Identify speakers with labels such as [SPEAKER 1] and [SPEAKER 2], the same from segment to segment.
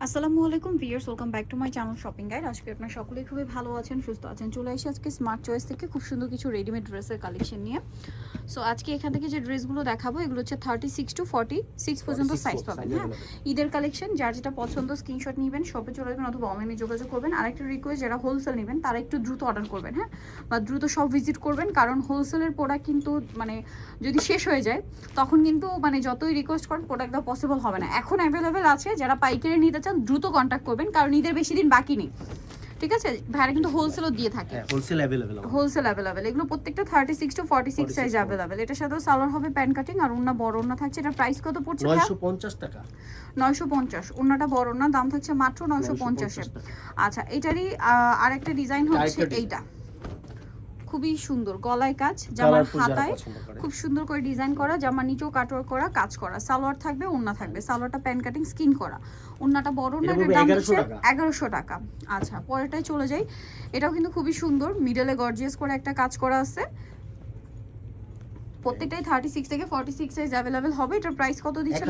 [SPEAKER 1] আসসালামু আলাইকুম viewers, welcome back to my channel shopping guide. আজকে আপনারা সকলেই খুবই ভালো আছেন, সুস্থ আছেন। চলে আসি আজকে স্মার্ট চয়েস থেকে খুব সুন্দর কিছু রেডিমেড ড্রেসের কালেকশন নিয়ে। সো আজকে এখান থেকে যে ড্রেসগুলো দেখাবো এগুলো হচ্ছে 36 টু 46 পর্যন্ত সাইজ পাবেন। হ্যাঁ, ঈদের কালেকশন, যার যেটা পছন্দ স্ক্রিনশট নেবেন, শপে চলে যাবেন অথবা অনলাইনে যোগাযোগ করবেন। আরেকটা রিকোয়েস্ট, যারা হোলসেল নেবেন তারা একটু দ্রুত অর্ডার করবেন, হ্যাঁ, বা দ্রুত সব ভিজিট করবেন, কারণ হোলসেলের প্রোডাক্ট কিন্তু মানে যদি শেষ হয়ে যায় তখন কিন্তু মানে যতই রিকোয়েস্ট করেন প্রোডাক্ট দেওয়া পসিবল হবে না। এখন অ্যাভেলেবেল আছে, যারা পাইকারি নিতে চান দ্রুত কন্ট্যাক্ট করবেন, কারণ ঈদের বেশি দিন বাকি নেই। ঠিক আছে, ভাইরা কিন্তু হোলসেলও দিয়ে থাকে,
[SPEAKER 2] হোলসেল अवेलेबल
[SPEAKER 1] হোলসেল অ্যাভেলেবেল। এগুলো প্রত্যেকটা 36 টু 46 সাইজ অ্যাভেলেবেল। এটার সাথেও সালোয়ার হবে প্যান্ট কাটিং, আর ওন্না বড় ওন্না থাকছে। এটা প্রাইস কত পড়ছে?
[SPEAKER 2] 950 টাকা।
[SPEAKER 1] 950। ওন্নাটা বড় ওন্না, দাম থাকছে মাত্র 950 এ। আচ্ছা, এটারই আরেকটা ডিজাইন হচ্ছে এইটা, খুবই সুন্দর গলায় কাজ, জামার হাতায় খুব সুন্দর করে ডিজাইন করা, জামার নিচেও কাটওয়ার্ক করা, কাজ করা। সালোয়ার থাকবে, ওন্না থাকবে। সালোয়ারটা প্যান্ট কাটিং স্কিন করা, ওন্নাটা বড় না, এটার দাম হচ্ছে 1100 টাকা। আচ্ছা, পরেরটাই চলে যাই। এটাও কিন্তু খুবই সুন্দর, মিডলে গর্জিয়াস করে একটা কাজ করা আছে। প্রত্যেকটাই 36 থেকে 46 সাইজ অ্যাভেলেবেল হবে। এটার প্রাইস কত দিচ্ছেন?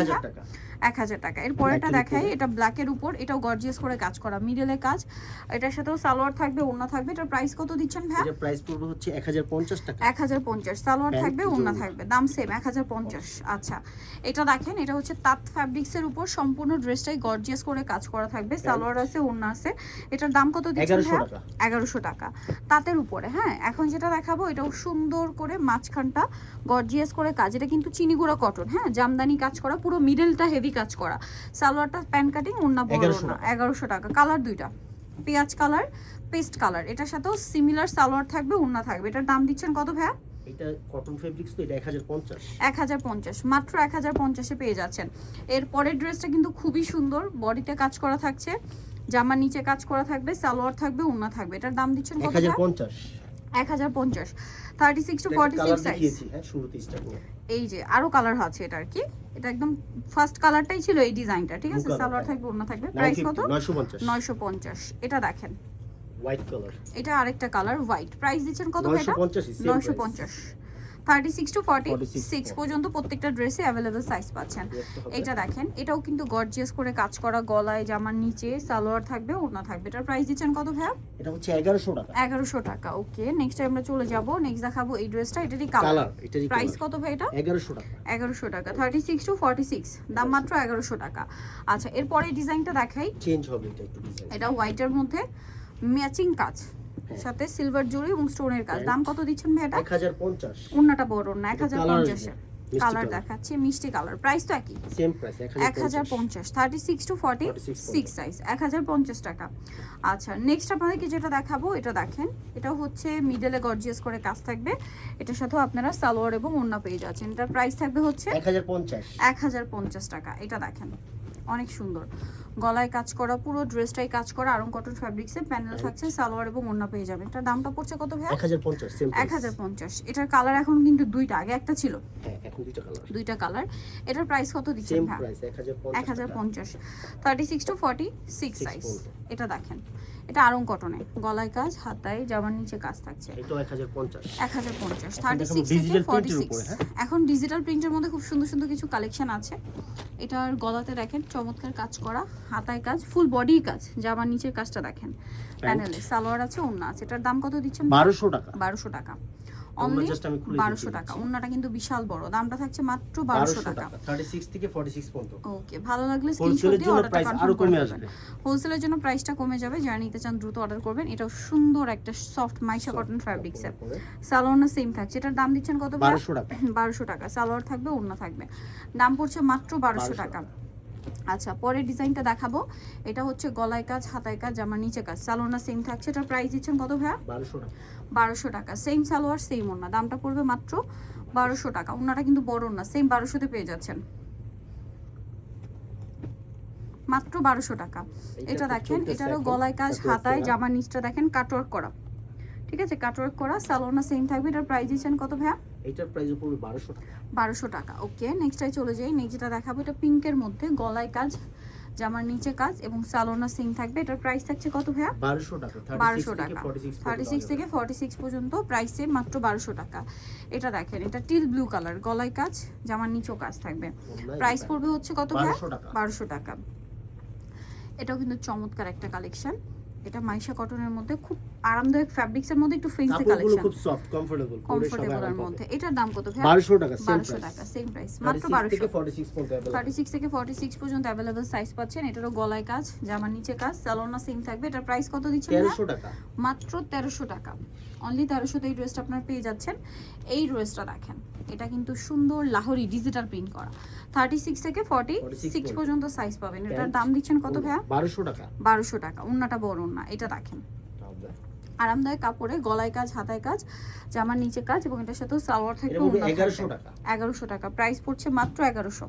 [SPEAKER 1] 1000 টাকা। এর পরেরটা দেখাই, এটা ব্ল্যাকের উপর, এটাও গর্জিয়াস করে কাজ করা, মিডলে কাজ। এটার সাথেও সালোয়ার থাকবে, ওন্না থাকবে। এটার প্রাইস কত দিচ্ছেন ভাই?
[SPEAKER 2] এটার প্রাইস পড়বে হচ্ছে 1050 টাকা।
[SPEAKER 1] 1050। সালোয়ার থাকবে, ওন্না থাকবে, দাম সেম 1050। আচ্ছা, এটা দেখেন, এটা হচ্ছে তাঁত ফ্যাব্রিক্সের উপর সম্পূর্ণ ড্রেসটাই গর্জিয়াস করে কাজ করা থাকবে। সালোয়ার আছে, ওন্না আছে। এটার দাম কত দিচ্ছেন ভাই? 1100 টাকা। তাঁতের উপরে। হ্যাঁ, এখন যেটা দেখাবো এটাও সুন্দর করে মাঝখানটা গর্জিয়াস করে কাজ। এটা কিন্তু চিনিগুড়া কটন, হ্যাঁ, জামদানি কাজ করা, পুরো মিডলটা হেভি কাজ করা। সালোয়ারটা প্যান্ট কাটিং, ওন্না বড় ওন্না। 1100 টাকা। কালার দুইটা, পেঁয়াজ কালার, পেস্ট কালার। এটার সাথেও সিমিলার সালোয়ার থাকবে, ওন্না থাকবে। এটার দাম দিচ্ছেন কত ভাইয়া?
[SPEAKER 2] এটা কটন ফেব্রিক্স, তো এটা 1050।
[SPEAKER 1] 1050, মাত্র 1050 এ পেয়ে যাচ্ছেন। এর পরের ড্রেসটা কিন্তু খুবই সুন্দর, বডিতে কাজ করা থাকছে, জামার নিচে কাজ করা থাকবে, সালোয়ার থাকবে, ওন্না থাকবে। এটার দাম দিচ্ছেন কত?
[SPEAKER 2] 1050।
[SPEAKER 1] 1050। 36 টু 46 সাইজ।
[SPEAKER 2] হ্যাঁ, শুরুতে স্টার্ট করে
[SPEAKER 1] এই যে আরো কালার আছে এটার, কি এটা একদম ফার্স্ট কালারটাই ছিল এই ডিজাইনটা। ঠিক আছে, সালোয়ার থাকবে, ওন্না থাকবে। প্রাইস কত? 950। এটা দেখেন,
[SPEAKER 2] হোয়াইট কালার।
[SPEAKER 1] এটা আরেকটা কালার হোয়াইট। প্রাইস দিচ্ছেন কত এটা? 950। 36 টু 46 পর্যন্ত প্রত্যেকটা ড্রেসে অ্যাভেলেবল সাইজ পাচ্ছেন। এটা দেখেন, এটাও কিন্তু গর্জিয়াস করে কাজ করা, গলায় জামার নিচে সালোয়ার থাকবে, ওড়না থাকবে। এটার প্রাইস দিচ্ছেন কত ভাইয়া?
[SPEAKER 2] এটা হচ্ছে 1100 টাকা।
[SPEAKER 1] 1100 টাকা। ওকে, নেক্সট আমরা চলে যাব। নেক্সট দেখাবো এই ড্রেসটা, এটারই কালার। প্রাইস কত ভাই এটা?
[SPEAKER 2] 1100 টাকা।
[SPEAKER 1] 1100 টাকা। 36 টু 46, দাম মাত্র 1100 টাকা। আচ্ছা, এরপরে ডিজাইনটা দেখাই।
[SPEAKER 2] চেঞ্জ হবে এটা একটু ডিজাইন।
[SPEAKER 1] এটা হোয়াইটের মধ্যে ম্যাচিং কাজ, সাথে সিলভার জরি এবং স্টোনের কাজ। দাম কত দিচ্ছেন ভাই এটা?
[SPEAKER 2] 1050।
[SPEAKER 1] ওন্নাটা বড় না, 1050 এ। কালার দেখাচ্ছি মিষ্টি কালার। প্রাইস তো একই,
[SPEAKER 2] সেম প্রাইস
[SPEAKER 1] 1050। 36 টু 46 সাইজ, 1050 টাকা। আচ্ছা, নেক্সট আপনাদেরকে যেটা দেখাবো এটা দেখেন, এটা হচ্ছে মিডলে গর্জিয়াস করে কাজ থাকবে। এটার সাথেও আপনারা সালোয়ার এবং ওন্না পেয়ে যাচ্ছেন। এটার প্রাইস থাকবে হচ্ছে 1050 টাকা। এটা দেখেন, অনেক সুন্দর গলায় কাজ করা, পুরো ড্রেসটাই কাজ করা, আরং কটন ফ্যাব্রিক্সে প্যানেল থাকছে, সালোয়ার এবং ওন্না পেয়ে যাবেন। এটার দামটা পড়ছে কত ভাই?
[SPEAKER 2] 1050 সেম প্রাইস।
[SPEAKER 1] 1050। এটার কালার এখন কিন্তু দুইটা, আগে একটা ছিল।
[SPEAKER 2] হ্যাঁ, এখন দুইটা
[SPEAKER 1] কালার। এটার প্রাইস কত দিচ্ছেন
[SPEAKER 2] সেম
[SPEAKER 1] ভাই?
[SPEAKER 2] প্রাইস
[SPEAKER 1] 1050। 36 to 46 size. এটা দেখেন, এটা আরং কটনে, গলায় কাজ, হাতায় জামার নিচে কাজ থাকছে।
[SPEAKER 2] এটা 1050।
[SPEAKER 1] 1050। 36 থেকে 46। এখন ডিজিটাল প্রিন্টের মধ্যে খুব সুন্দর সুন্দর কিছু কালেকশন আছে। এটার গলাতে দেখেন চমৎকার কাজ করা, হাতায় কাজ, ফুল বডি কাজ, জামার নিচের কাজটা দেখেন, প্যানেলে সালোয়ার আছে, ওন্না আছে। এটার দাম কত দিচ্ছেন?
[SPEAKER 2] 1200 টাকা।
[SPEAKER 1] 1200 টাকা। অনলি 1200 টাকা। ওন্নাটা কিন্তু বিশাল বড়, দামটা থাকছে মাত্র 1200 টাকা।
[SPEAKER 2] 36 থেকে 46 পর্যন্ত।
[SPEAKER 1] ওকে, ভালো লাগলে স্ক্রিনশট দিয়ে অর্ডারটা
[SPEAKER 2] আরো কমে আসবে।
[SPEAKER 1] হোলসেলের জন্য প্রাইসটা কমে যাবে, যারা নিতে চান দ্রুত অর্ডার করবেন। এটাও সুন্দর একটা সফট মাইশা কটন ফ্যাব্রিক্স এর, সালোয়ারটা সেম থাকছে। এটার দাম দিচ্ছেন কত?
[SPEAKER 2] 1200 টাকা।
[SPEAKER 1] 1200 টাকা। সালোয়ার থাকবে, ওন্না থাকবে, দাম পড়ছে মাত্র 1200 টাকা। আচ্ছা, পরের ডিজাইনটা দেখাবো। এটা হচ্ছে গলায় কাজ, হাতায় কাজ, জামার নিচে কাজ, সালোয়ারটা সেম থাকছে। এটার প্রাইস দিচ্ছেন কত ভাইয়া?
[SPEAKER 2] 1200 টাকা।
[SPEAKER 1] 1200 টাকা। সেম সালোয়ার সেম ওন্না, দামটা পড়বে মাত্র 1200 টাকা। ওন্নাটা কিন্তু বড় না, সেম 1200 তে পেয়ে যাচ্ছেন, মাত্র 1200 টাকা। এটা দেখেন, এটারও গলায় কাজ, হাতায় জামার নিচটা দেখেন কাটওয়ার্ক করা। ঠিক আছে, কাটওয়ার্ক করা, সালোয়ারটা সেম থাকবে। এটার প্রাইস দিচ্ছেন কত ভাইয়া?
[SPEAKER 2] এটার প্রাইস পড়বে 1200 টাকা।
[SPEAKER 1] 1200 টাকা। ওকে, নেক্সটটাই চলে যাই। নেক্সট যেটা দেখাবো, এটা পিঙ্কের মধ্যে গলায় কাজ, জামার নিচে কাজ এবং সালোয়ারটা সেম থাকবে। এটার প্রাইস থাকছে কত ভাইয়া?
[SPEAKER 2] 1200 টাকা।
[SPEAKER 1] 1200 টাকা। 36 থেকে 46 পর্যন্ত প্রাইসে মাত্র 1200 টাকা। এটা দেখেন, এটা টিল ব্লু কালার, গলায় কাজ, জামার নিচেও কাজ থাকবে। প্রাইস পড়বে হচ্ছে কত ভাইয়া? 1200 টাকা। এটাও কিন্তু চমৎকার একটা কালেকশন। এটা মাইশা কটনের মধ্যে খুব আরামদায়ক ফ্যাব্রিক্সের মধ্যে একটু ফেন্সি
[SPEAKER 2] কাপড়গুলো
[SPEAKER 1] কালেকশন,
[SPEAKER 2] খুব সফট কমফোর্টেবল
[SPEAKER 1] কমফোর্টেবলের মধ্যে। এটার দাম কত ভাই?
[SPEAKER 2] 1200 টাকা, সেম
[SPEAKER 1] 1200
[SPEAKER 2] প্রাইস।
[SPEAKER 1] টাকা, সেম প্রাইস, মাত্র
[SPEAKER 2] 36 থেকে
[SPEAKER 1] 1200।
[SPEAKER 2] 46 পর্যন্ত अवेलेबल।
[SPEAKER 1] 36 থেকে 46 পর্যন্ত अवेलेबल সাইজ পাচ্ছেন। এটারও গলায় কাজ, জামার নিচে কাজ, সালোয়ারটা সেম থাকবে। এটার প্রাইস কত দিচ্ছেন?
[SPEAKER 2] 1300 টাকা,
[SPEAKER 1] মাত্র 1300 টাকা। অনলি 1300 তে এই ড্রেসটা আপনারা পেয়ে যাচ্ছেন। এই ড্রেসটা দেখেন, এটা কিন্তু সুন্দর লাহোরি ডিজিটাল প্রিন্ট করা। 36 থেকে 46 পর্যন্ত সাইজ পাবেন। এটার দাম দিচ্ছেন কত ভাইয়া?
[SPEAKER 2] 1200 টাকা।
[SPEAKER 1] 1200 টাকা। ওন্নাটা বড় ওন্না, এটা দেখেন আরামদায়ক কাপড়ে, গলায় কাজ, হাতায় কাজ, জামার নিচে কাজ, এবং এটার সাথে সালোয়ার থাকবে।
[SPEAKER 2] 1100 টাকা।
[SPEAKER 1] 1100 টাকা প্রাইস পড়ছে, মাত্র 1100।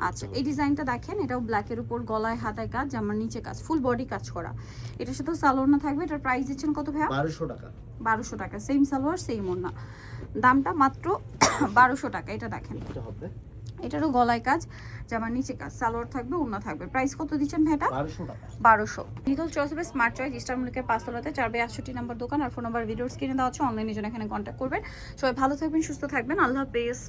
[SPEAKER 1] আচ্ছা, এই ডিজাইনটা দেখেন, এটাও ব্ল্যাকের উপর গলায় হাতায় কাজ, জামার নিচে কাজ, ফুল বডি কাজ করা। এটার সাথে সালোয়ার না থাকবে। এটার প্রাইস দিচ্ছেন কত ভাইয়া?
[SPEAKER 2] 1200 টাকা।
[SPEAKER 1] 1200 টাকা, সেম সালোয়ার সেম ওন্না, দামটা মাত্র 1200 টাকা। এটা দেখেন,
[SPEAKER 2] এটা হবে
[SPEAKER 1] এটারও গলায় কাজ, জামার নিচে কাজ, সালোয়ার থাকবে, ওন্না থাকবে। প্রাইস কত দিচ্ছেন ভাইটা?
[SPEAKER 2] 1200 টাকা।
[SPEAKER 1] 1200। নিদল চয়েস হবে স্মার্ট চয়েস, ইস্টার মল্লিকের 5 তলাতে 4/68 নাম্বার দোকান। আর ফোন নাম্বার ভিডিওর স্ক্রিনে দেওয়া আছে, অনলাইনে জন্য এখানে কন্ট্যাক্ট করবেন। সবাই ভালো থাকবেন, সুস্থ থাকবেন, আল্লাহ হাফেজ।